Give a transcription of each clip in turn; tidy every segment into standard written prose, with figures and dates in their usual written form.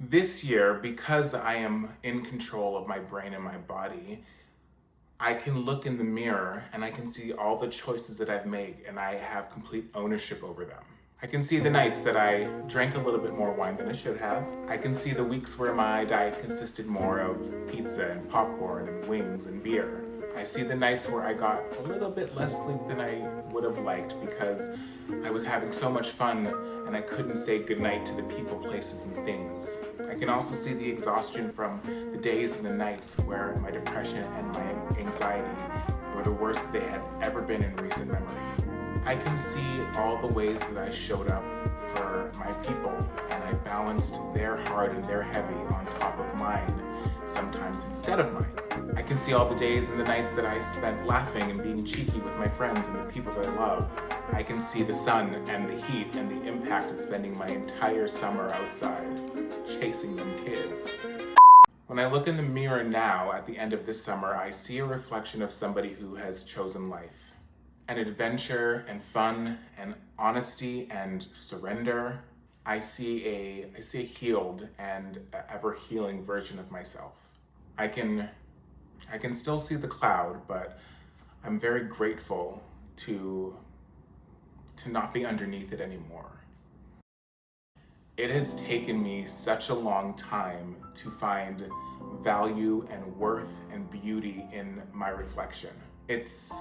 This year, because I am in control of my brain and my body, I can look in the mirror and I can see all the choices that I've made and I have complete ownership over them. I can see the nights that I drank a little bit more wine than I should have. I can see the weeks where my diet consisted more of pizza and popcorn and wings and beer. I see the nights where I got a little bit less sleep than I would have liked because I was having so much fun and I couldn't say goodnight to the people, places, and things. I can also see the exhaustion from the days and the nights where my depression and my anxiety were the worst they had ever been in recent memory. I can see all the ways that I showed up for my people and I balanced their hard and their heavy on top of mine, sometimes instead of mine. I can see all the days and the nights that I spent laughing and being cheeky with my friends and the people that I love. I can see the sun and the heat and the impact of spending my entire summer outside, chasing them kids. When I look in the mirror now at the end of this summer, I see a reflection of somebody who has chosen life. And adventure and fun and honesty and surrender. I see a healed and ever healing version of myself. I can still see the cloud, but I'm very grateful to not be underneath it anymore. It has taken me such a long time to find value and worth and beauty in my reflection. It's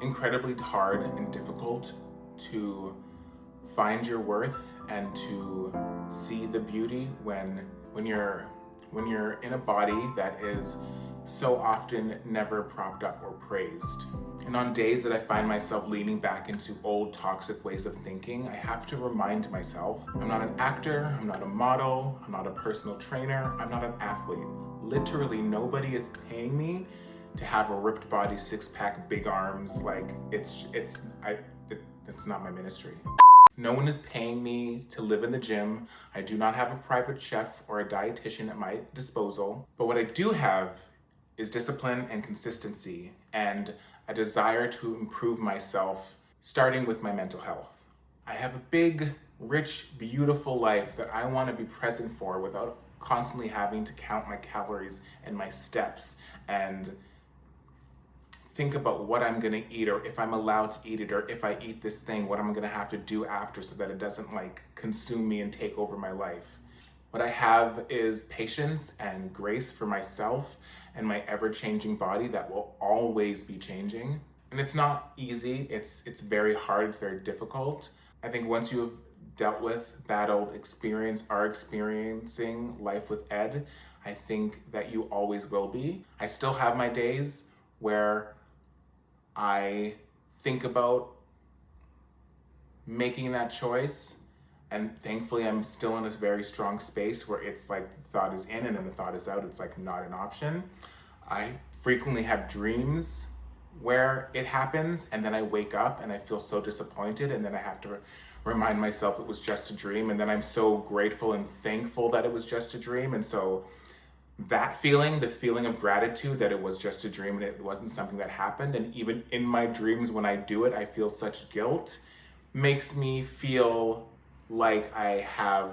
incredibly hard and difficult to find your worth and to see the beauty when you're in a body that is so often never propped up or praised. And on days that I find myself leaning back into old toxic ways of thinking, I have to remind myself, I'm not an actor, I'm not a model, I'm not a personal trainer, I'm not an athlete. Literally nobody is paying me to have a ripped body, six-pack, big arms. Like it's not my ministry. No one is paying me to live in the gym. I do not have a private chef or a dietitian at my disposal. But what I do have is discipline and consistency and a desire to improve myself, starting with my mental health. I have a big, rich, beautiful life that I want to be present for without constantly having to count my calories and my steps and think about what I'm gonna eat or if I'm allowed to eat it or if I eat this thing, what I'm gonna have to do after so that it doesn't consume me and take over my life. What I have is patience and grace for myself and my ever-changing body that will always be changing. And it's not easy, it's very hard, it's very difficult. I think once you have dealt with, battled, are experiencing life with Ed, I think that you always will be. I still have my days where I think about making that choice, and thankfully I'm still in a very strong space where it's like the thought is in and then the thought is out. It's like not an option. I frequently have dreams where it happens and then I wake up and I feel so disappointed and then I have to remind myself it was just a dream, and then I'm so grateful and thankful that it was just a dream. And so that feeling, the feeling of gratitude that it was just a dream and it wasn't something that happened, and even in my dreams when I do it, I feel such guilt, makes me feel like I have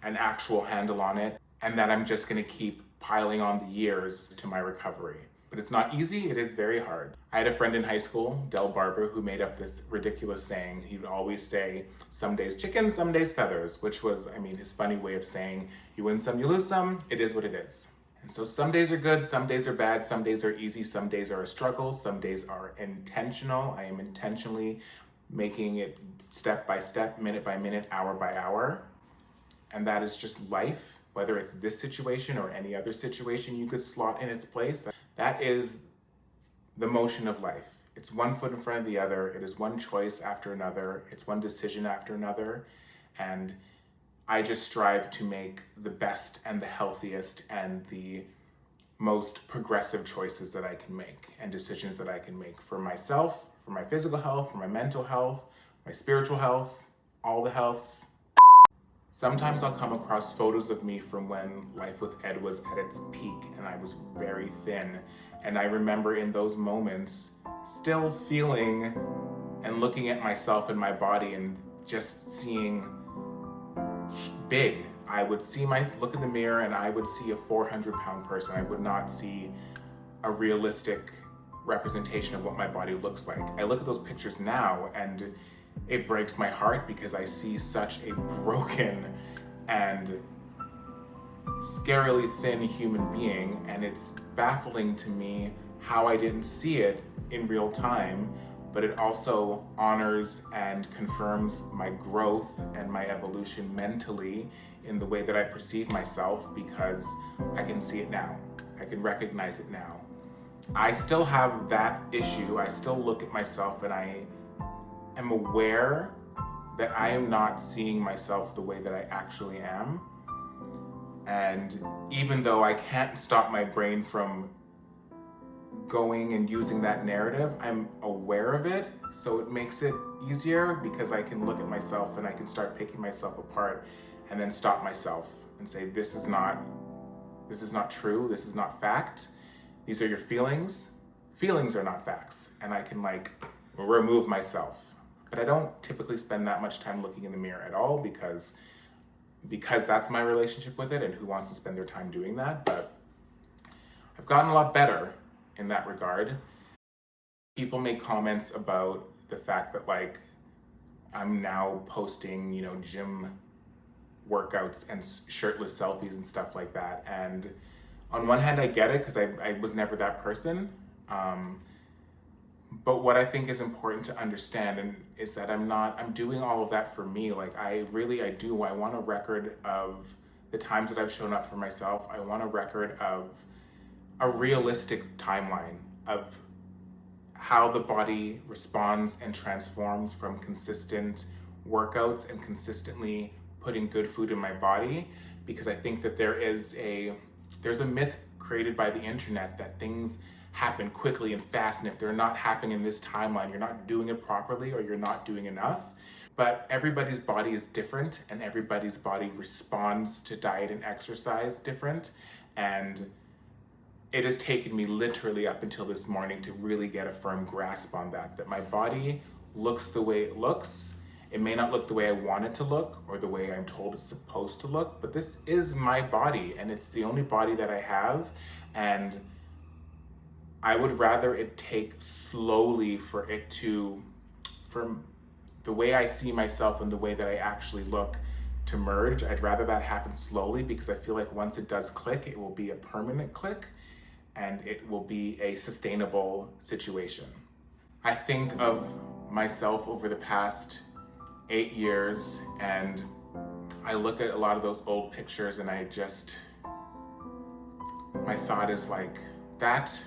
an actual handle on it and that I'm just gonna keep piling on the years to my recovery. But it's not easy, it is very hard. I had a friend in high school, Del Barber, who made up this ridiculous saying. He would always say, some days chicken, some days feathers, which was, his funny way of saying, you win some, you lose some, it is what it is. And so some days are good, some days are bad, some days are easy, some days are a struggle, some days are intentional. I am intentionally making it step by step, minute by minute, hour by hour. And that is just life, whether it's this situation or any other situation you could slot in its place. That is the motion of life. It's one foot in front of the other. It is one choice after another. It's one decision after another. And I just strive to make the best and the healthiest and the most progressive choices that I can make and decisions that I can make for myself, for my physical health, for my mental health, my spiritual health, all the healths. Sometimes I'll come across photos of me from when Life with Ed was at its peak and I was very thin. And I remember in those moments still feeling and looking at myself and my body and just seeing big. I would look in the mirror and I would see a 400-pound person. I would not see a realistic representation of what my body looks like. I look at those pictures now and it breaks my heart because I see such a broken and scarily thin human being, and it's baffling to me how I didn't see it in real time, but it also honors and confirms my growth and my evolution mentally in the way that I perceive myself, because I can see it now. I can recognize it now. I still have that issue. I still look at myself and I am aware that I am not seeing myself the way that I actually am. And even though I can't stop my brain from going and using that narrative, I'm aware of it. So it makes it easier because I can look at myself and I can start picking myself apart and then stop myself and say, this is not true. This is not fact. These are your feelings. Feelings are not facts. And I can remove myself. But I don't typically spend that much time looking in the mirror at all because that's my relationship with it, and who wants to spend their time doing that? But I've gotten a lot better in that regard. People make comments about the fact that I'm now posting, gym workouts and shirtless selfies and stuff like that. And on one hand, I get it because I was never that person. But what I think is important to understand is that I'm doing all of that for me. I want a record of the times that I've shown up for myself. I want a record of a realistic timeline of how the body responds and transforms from consistent workouts and consistently putting good food in my body. Because I think that there's a myth created by the internet that things happen quickly and fast, and if they're not happening in this timeline, you're not doing it properly or you're not doing enough. But everybody's body is different, and everybody's body responds to diet and exercise different. And it has taken me literally up until this morning to really get a firm grasp on that my body looks the way it looks. It may not look the way I want it to look or the way I'm told it's supposed to look, but this is my body, and it's the only body that I have. And I would rather it take slowly for the way I see myself and the way that I actually look to merge. I'd rather that happen slowly, because I feel like once it does click, it will be a permanent click and it will be a sustainable situation. I think of myself over the past 8 years and I look at a lot of those old pictures and my thought is that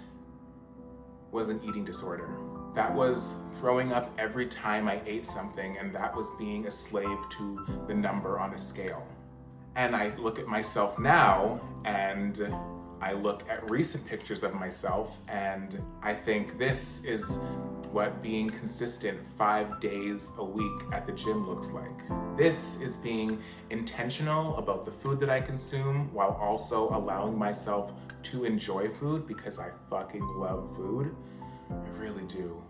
was an eating disorder. That was throwing up every time I ate something, and that was being a slave to the number on a scale. And I look at myself now, and I look at recent pictures of myself, and I think this is what being consistent 5 days a week at the gym looks like. This is being intentional about the food that I consume while also allowing myself to enjoy food, because I fucking love food. I really do.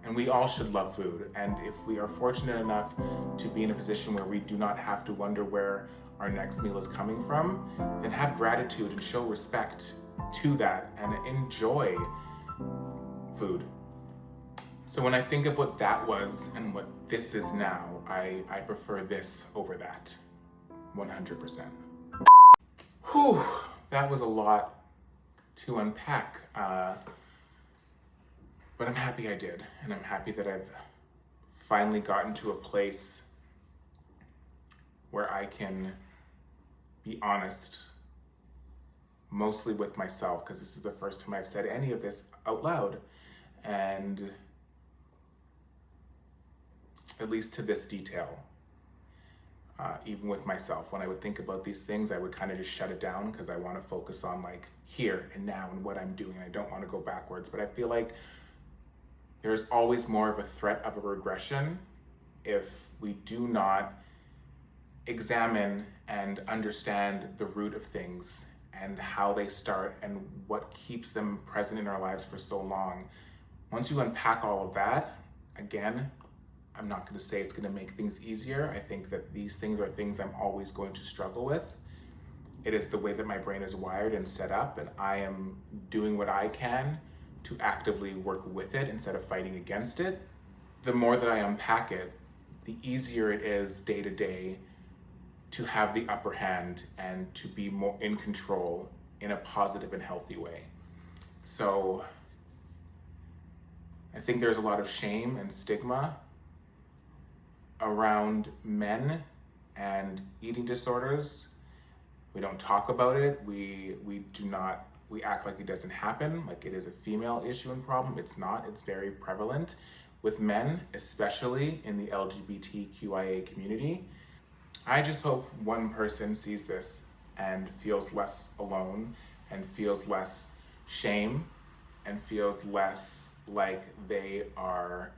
And we all should love food. And if we are fortunate enough to be in a position where we do not have to wonder where our next meal is coming from, then have gratitude and show respect to that and enjoy food. So when I think of what that was and what this is now, I prefer this over that, 100%. Whew, that was a lot to unpack. But I'm happy I did, and I'm happy that I've finally gotten to a place where I can be honest, mostly with myself, because this is the first time I've said any of this out loud, and at least to this detail. Even with myself, when I would think about these things, I would kind of just shut it down because I want to focus on here and now and what I'm doing. I don't want to go backwards, but I feel like there's always more of a threat of a regression if we do not examine and understand the root of things and how they start and what keeps them present in our lives for so long. Once you unpack all of that, again, I'm not going to say it's going to make things easier. I think that these things are things I'm always going to struggle with. It is the way that my brain is wired and set up, and I am doing what I can to actively work with it instead of fighting against it. The more that I unpack it, the easier it is day to day to have the upper hand and to be more in control in a positive and healthy way. So I think there's a lot of shame and stigma around men and eating disorders. We don't talk about it. We act like it doesn't happen, like it is a female issue and problem. It's not. It's very prevalent with men, especially in the LGBTQIA community. I just hope one person sees this and feels less alone and feels less shame and feels less like they are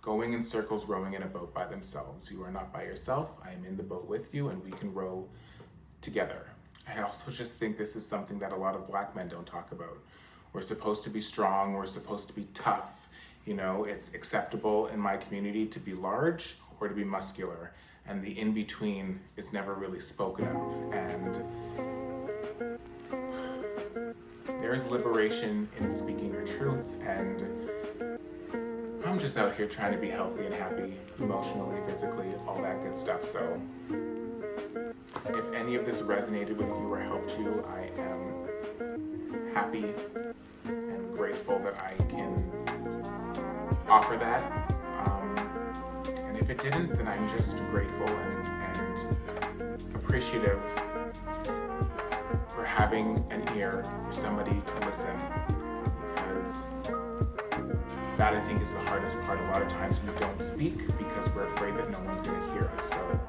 going in circles, rowing in a boat by themselves. You are not by yourself. I am in the boat with you, and we can row together. I also just think this is something that a lot of Black men don't talk about. We're supposed to be strong. We're supposed to be tough. You know, it's acceptable in my community to be large or to be muscular, and the in-between is never really spoken of. And there is liberation in speaking your truth, and I'm just out here trying to be healthy and happy, emotionally, physically, all that good stuff. So if any of this resonated with you or helped you, I am happy and grateful that I can offer that. And if it didn't, then I'm just grateful and appreciative for having an ear for somebody to listen, because that, I think, is the hardest part. A lot of times we don't speak because we're afraid that no one's going to hear us. So